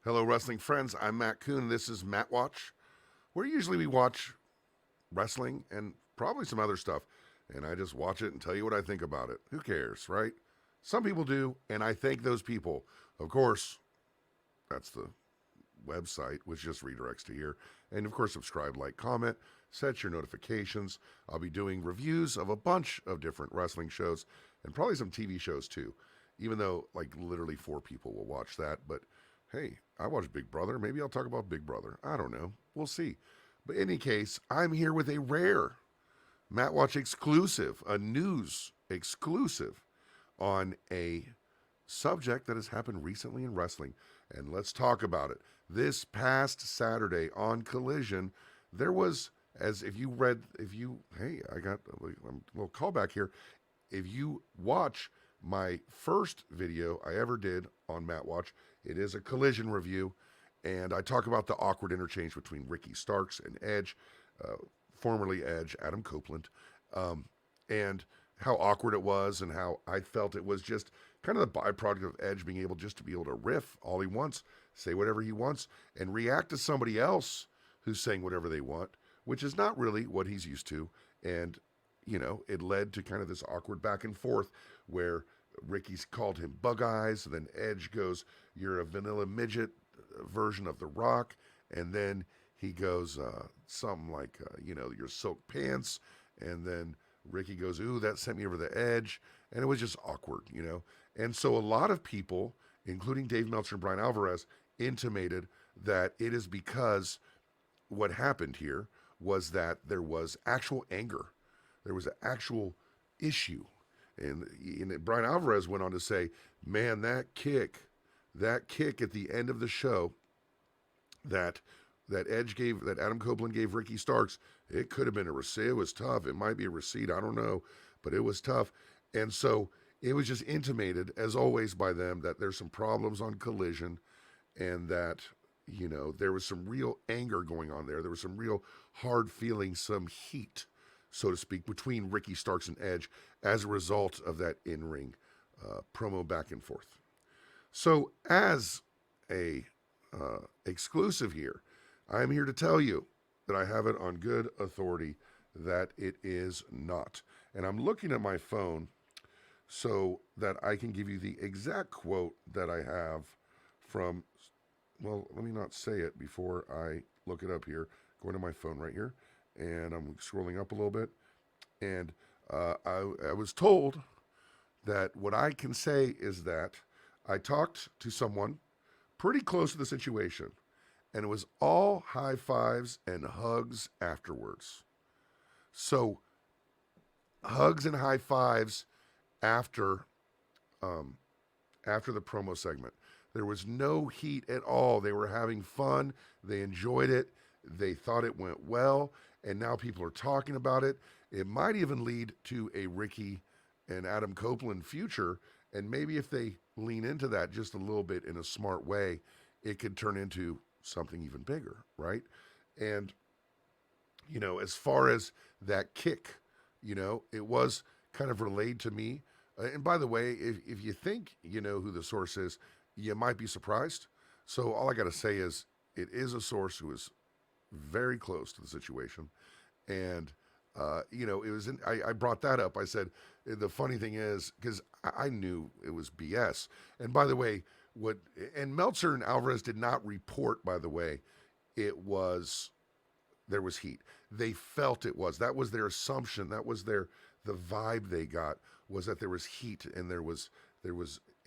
Hello, wrestling friends. I'm Matt Kuhn. This is Matt Watch, where usually we watch wrestling and probably some other stuff. And I just watch it and tell you what I think about it. Who cares, right? Some people do, and I thank those people. Of course, that's the website, which just redirects to here. And of course, subscribe, like, comment, set your notifications. I'll be doing reviews of a bunch of different wrestling shows and probably some TV shows too, even though like literally 4 people will watch that. But hey, I watch Big Brother. Maybe I'll talk about Big Brother. I don't know. We'll see. But in any case, I'm here with a rare Matt Watch exclusive, a news exclusive on a subject that has happened recently in wrestling. And let's talk about it. This past Saturday on Collision, there was, as if you read, hey, I got a little callback here. If you watch my first video I ever did on Matt Watch, it is a Collision review. And I talk about the awkward interchange between Ricky Starks and Edge, formerly Edge, Adam Copeland, and how awkward it was and how I felt it was just kind of the byproduct of Edge being able just to be able to riff all he wants, say whatever he wants, and react to somebody else who's saying whatever they want, which is not really what he's used to. And, you know, it led to kind of this awkward back and forth where Ricky's called him Bug Eyes, and then Edge goes, "You're a vanilla midget version of The Rock," and then he goes something like, "Your silk pants," and then Ricky goes, "Ooh, that sent me over the edge," and it was just awkward, you know. And so a lot of people, including Dave Meltzer and Brian Alvarez, intimated that it is because what happened here was that there was actual anger, there was an actual issue, and Brian Alvarez went on to say, "Man, that kick at the end of the show that Edge gave, that Adam Copeland gave Ricky Starks, it could have been a receipt. It was tough. It might be a receipt. I don't know, but it was tough." And so it was just intimated, as always, by them that there's some problems on Collision, and that there was some real anger going on there. There was some real hard feelings, some heat, so to speak, between Ricky Starks and Edge as a result of that in-ring promo back and forth. So as a exclusive here, I'm here to tell you that I have it on good authority that it is not. And I'm looking at my phone so that I can give you the exact quote that I have from, well, let me not say it before I look it up here. Going to my phone right here, and I'm scrolling up a little bit. And I was told that what I can say is that I talked to someone pretty close to the situation, and it was all high fives and hugs afterwards. So, hugs and high fives after the promo segment. There was no heat at all. They were having fun. They enjoyed it. They thought it went well, and now people are talking about it. It might even lead to a Ricky and Adam Copeland future, and maybe if they lean into that just a little bit in a smart way, it could turn into something even bigger, right? And, as far as that kick, it was kind of relayed to me. And by the way, if you think you know who the source is, you might be surprised. So all I got to say is it is a source who is very close to the situation. And, it was I brought that up. I said, the funny thing is, because I knew it was BS. And by the way, and Meltzer and Alvarez did not report, by the way, there was heat. They felt it was. That was their assumption. That was the vibe they got, was that there was heat and there was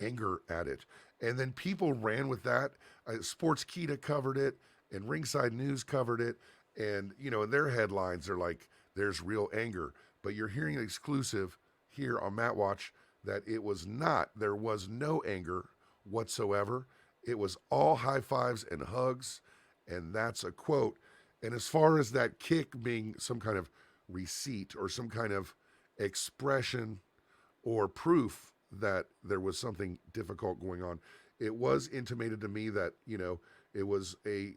anger at it. And then people ran with that. Sportskeeda covered it, and Ringside News covered it. And, in their headlines are like, "There's real anger." But you're hearing an exclusive here on Matt Watch that it was not. There was no anger whatsoever. It was all high fives and hugs. And that's a quote. And as far as that kick being some kind of receipt or some kind of expression or proof that there was something difficult going on, it was intimated to me that, it was a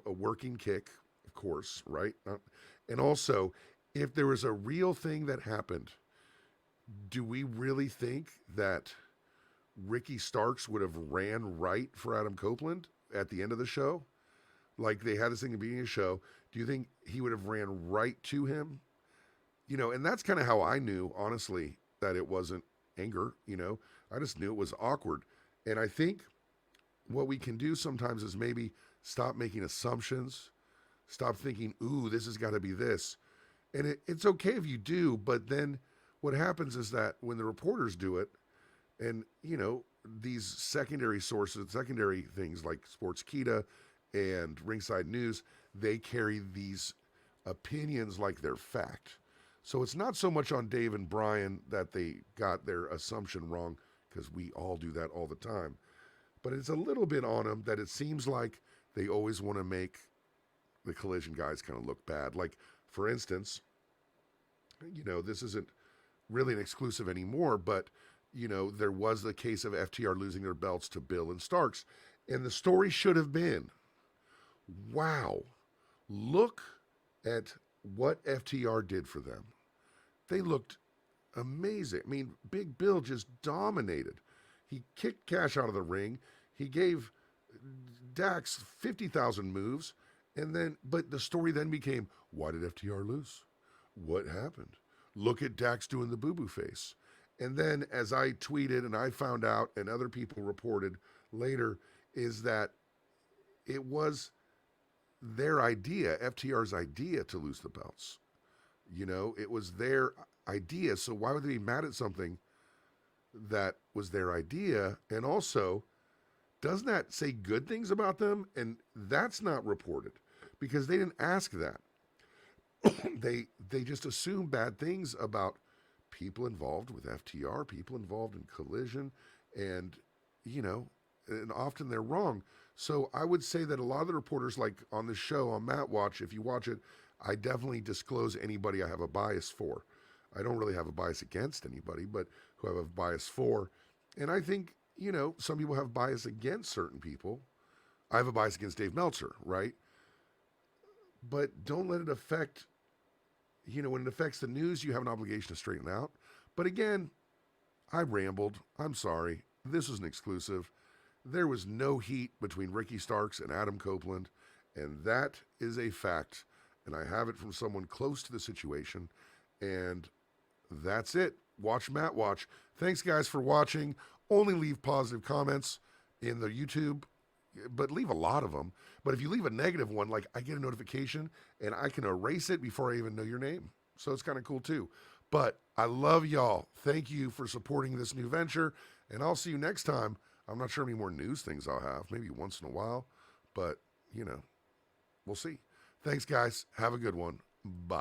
working kick, of course, right? And also, if there was a real thing that happened, do we really think that Ricky Starks would have ran right for Adam Copeland at the end of the show, like they had this thing at the beginning of the show, do you think he would have ran right to him? And that's kind of how I knew, honestly, that it wasn't anger. I just knew it was awkward. And I think what we can do sometimes is maybe stop making assumptions, stop thinking, ooh, this has got to be this. And it's okay if you do, but then what happens is that when the reporters do it, and, these secondary sources, secondary things like Sportskeeda and Ringside News, they carry these opinions like they're fact. So it's not so much on Dave and Brian that they got their assumption wrong, because we all do that all the time. But it's a little bit on them that it seems like they always want to make the Collision guys kind of look bad. Like, for instance, this isn't really an exclusive anymore, but, there was the case of FTR losing their belts to Bill and Starks. And the story should have been, wow, look at what FTR did for them. They looked amazing. I mean, Big Bill just dominated. He kicked Cash out of the ring. He gave Dax 50,000 moves. But the story then became, why did FTR lose? What happened? Look at Dax doing the boo-boo face. And then as I tweeted and I found out and other people reported later, is that it was their idea, FTR's idea, to lose the belts. It was their idea. So why would they be mad at something that was their idea? And also, doesn't that say good things about them? And that's not reported because they didn't ask that. They just assume bad things about people involved with FTR, people involved in Collision, and and often they're wrong. So I would say that a lot of the reporters, like on the show on Matt Watch, if you watch it, I definitely disclose anybody I have a bias for. I don't really have a bias against anybody, but who I have a bias for. And I think, some people have bias against certain people. I have a bias against Dave Meltzer, right? But don't let it affect, when it affects the news, you have an obligation to straighten out. But again, I rambled. I'm sorry. This was an exclusive. There was no heat between Ricky Starks and Adam Copeland, and that is a fact. And I have it from someone close to the situation, and that's it. Watch Matt Watch. Thanks, guys, for watching. Only leave positive comments in the YouTube, but leave a lot of them. But if you leave a negative one, like I get a notification, and I can erase it before I even know your name. So it's kind of cool, too. But I love y'all. Thank you for supporting this new venture, and I'll see you next time. I'm not sure how many more news things I'll have, maybe once in a while, but, we'll see. Thanks, guys. Have a good one. Bye.